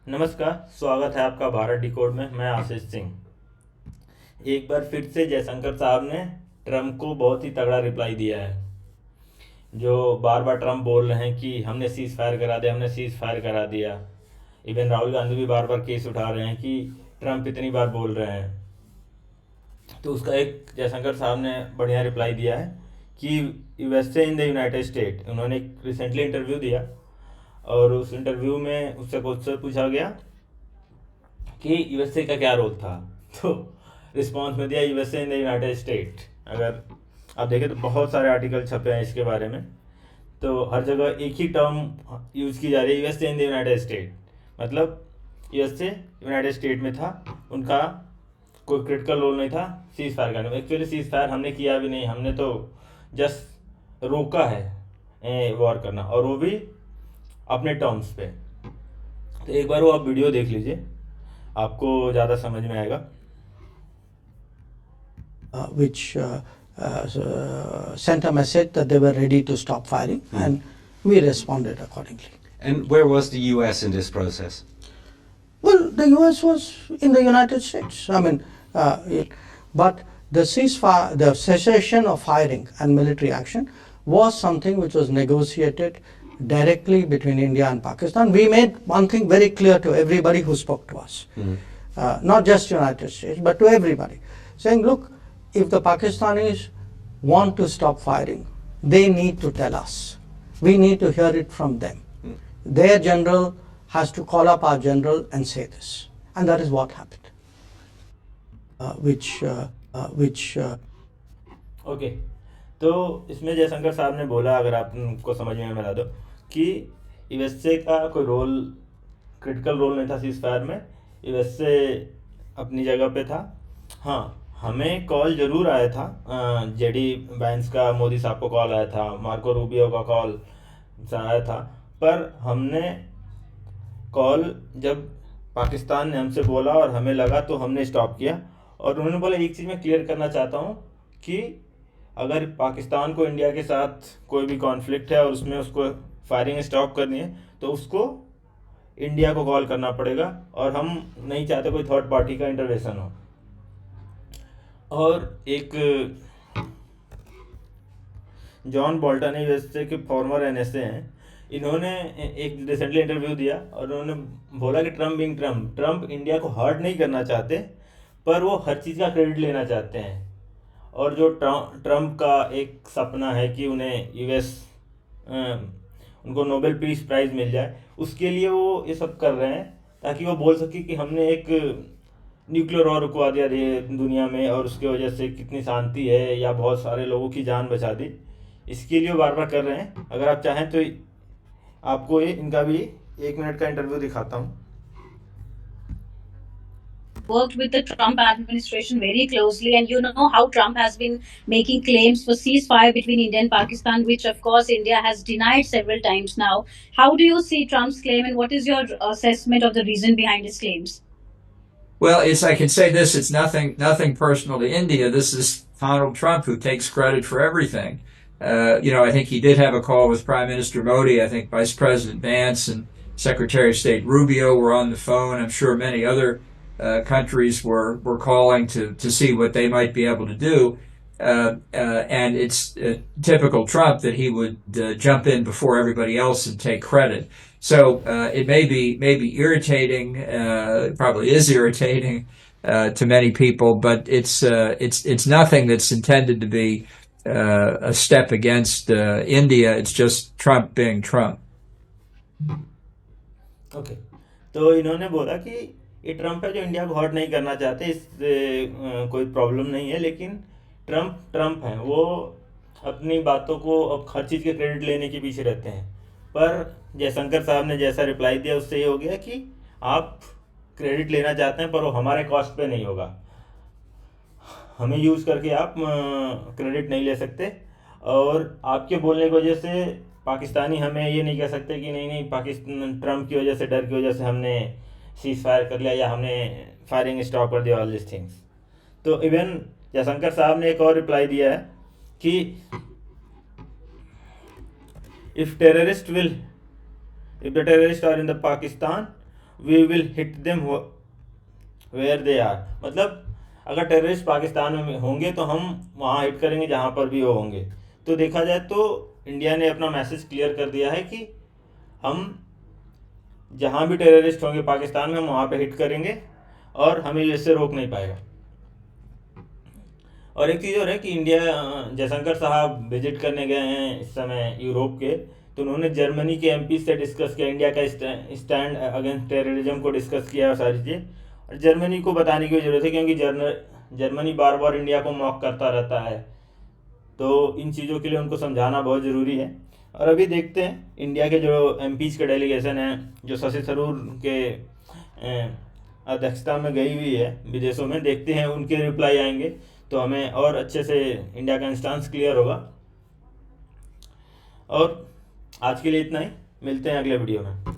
नमस्कार, स्वागत है आपका भारत डिकोड में। मैं आशीष सिंह। एक बार फिर से जयशंकर साहब ने ट्रम्प को बहुत ही तगड़ा रिप्लाई दिया है। जो बार बार ट्रम्प बोल रहे हैं कि हमने सीज फायर करा दिया, हमने सीज फायर करा दिया। इवन राहुल गांधी भी बार बार केस उठा रहे हैं कि ट्रम्प इतनी बार बोल रहे हैं। तो उसका एक जयशंकर साहब ने बढ़िया रिप्लाई दिया है कि USA in the United state. उन्होंने एक रिसेंटली इंटरव्यू दिया और उस इंटरव्यू में उससे क्वेश्चन पूछा गया कि यूएसए का क्या रोल था। तो रिस्पांस में दिया USA in the United state. अगर आप देखें तो बहुत सारे आर्टिकल छपे हैं इसके बारे में। तो हर जगह एक ही टर्म यूज़ की जा रही है, USA in the United state. मतलब यूएसए यूनाइटेड स्टेट में था, उनका कोई क्रिटिकल रोल नहीं था सीज फायर करने में। एक्चुअली सीज फायर हमने किया भी नहीं, हमने तो जस्ट रोका है वॉर करना, और वो भी अपने टर्म्स पे। तो एक बार वो आप वीडियो देख लीजिए, आपको ज़्यादा समझ में आएगा। which sent a message that they were ready to stop firing, and we responded accordingly. And where was the U.S. in this process? Well, the US was in the United States. But the ceasefire, the cessation of firing and military action was something which was negotiated directly between India and Pakistan. We made one thing very clear to everybody who spoke to us, not just United States, but to everybody, saying, look, if the Pakistanis want to stop firing, they need to tell us. We need to hear it from them. Their general has to call up our general and say this. And that is what happened. Okay, तो इसमें जयशंकर साहब ने बोला, अगर आपको समझ में मिला दो, कि यूएसए का कोई रोल, क्रिटिकल रोल नहीं था सीज फायर में। यूएसए अपनी जगह पे था। हाँ, हमें कॉल ज़रूर आया था, जेडी वैंस का, मोदी साहब को कॉल आया था, मार्को रूबियो का कॉल आया था। पर हमने कॉल जब पाकिस्तान ने हमसे बोला और हमें लगा तो हमने स्टॉप किया। और उन्होंने बोला, एक चीज़ मैं क्लियर करना चाहता हूँ कि अगर पाकिस्तान को इंडिया के साथ कोई भी कॉन्फ्लिक्ट है और उसमें उसको फायरिंग स्टॉप करनी है तो उसको इंडिया को कॉल करना पड़ेगा, और हम नहीं चाहते कोई थर्ड पार्टी का इंटरवेंशन हो। और एक जॉन बोल्टन है, यूएसए के फॉर्मर एनएसए हैं। इन्होंने एक रिसेंटली इंटरव्यू दिया और उन्होंने बोला कि ट्रम्प इंडिया को हर्ट नहीं करना चाहते, पर वो हर चीज़ का क्रेडिट लेना चाहते हैं। और जो ट्रम्प का एक सपना है कि उन्हें यूएस उनको नोबेल पीस प्राइज़ मिल जाए, उसके लिए वो ये सब कर रहे हैं ताकि वो बोल सके कि हमने एक न्यूक्लियर वॉर रुकवा दिया दुनिया में, और उसकी वजह से कितनी शांति है, या बहुत सारे लोगों की जान बचा दी। इसके लिए वो बार बार कर रहे हैं। अगर आप चाहें तो आपको ये इनका भी 1 मिनट का इंटरव्यू दिखाता हूँ। Worked with the Trump administration very closely, and you know how Trump has been making claims for ceasefire between India and Pakistan, which of course India has denied several times now. How do you see Trump's claim, and what is your assessment of the reason behind his claims? Well, I can say this, it's nothing personal to India. This is Donald Trump who takes credit for everything. I think he did have a call with Prime Minister Modi. I think Vice President Vance and Secretary of State Rubio were on the phone. I'm sure many other countries were calling to see what they might be able to do. And it's typical Trump that he would jump in before everybody else and take credit. So it may be irritating, probably is irritating to many people, but it's nothing that's intended to be a step against India. It's just Trump being Trump. Okay, तो इन्होंने बोला कि ये Trump है जो India को hurt नहीं करना चाहते, इससे कोई प्रॉब्लम नहीं है। लेकिन ट्रम्प हैं, वो अपनी बातों को अब हर चीज़ के क्रेडिट लेने के पीछे रहते हैं। पर जयशंकर साहब ने जैसा रिप्लाई दिया उससे ये हो गया कि आप क्रेडिट लेना चाहते हैं पर वो हमारे कॉस्ट पे नहीं होगा, हमें यूज़ करके आप क्रेडिट नहीं ले सकते। और आपके बोलने की वजह से पाकिस्तानी हमें ये नहीं कह सकते कि नहीं पाकिस्तान ट्रम्प की वजह से, डर की वजह से हमने सीज फायर कर लिया या हमने फायरिंग स्टॉप कर दिया, ऑल दिस थिंग्स। तो इवन जयशंकर साहब ने एक और रिप्लाई दिया है कि if the terrorists are in the Pakistan, we will hit them where they are. मतलब अगर टेररिस्ट पाकिस्तान में होंगे तो हम वहाँ हिट करेंगे जहाँ पर भी वो होंगे। तो देखा जाए तो इंडिया ने अपना मैसेज क्लियर कर दिया है कि हम जहाँ भी टेररिस्ट होंगे पाकिस्तान में हम वहाँ पे हिट करेंगे और हमें इससे रोक नहीं पाएगा। और एक चीज़ और है कि इंडिया, जयशंकर साहब विजिट करने गए हैं इस समय यूरोप के, तो उन्होंने जर्मनी के एमपी से डिस्कस किया, इंडिया का स्टैंड अगेंस्ट टेररिज्म को डिस्कस किया और सारी चीज़ें। और जर्मनी को बताने की ज़रूरत है क्योंकि जर्मनी बार बार इंडिया को मॉक करता रहता है, तो इन चीज़ों के लिए उनको समझाना बहुत ज़रूरी है। और अभी देखते हैं इंडिया के जो एमपीज़ के डेलीगेशन हैं, जो शशि थरूर के अध्यक्षता में गई हुई है विदेशों में, देखते हैं उनके रिप्लाई आएंगे तो हमें और अच्छे से इंडिया का इंस्टांस क्लियर होगा। और आज के लिए इतना ही, मिलते हैं अगले वीडियो में।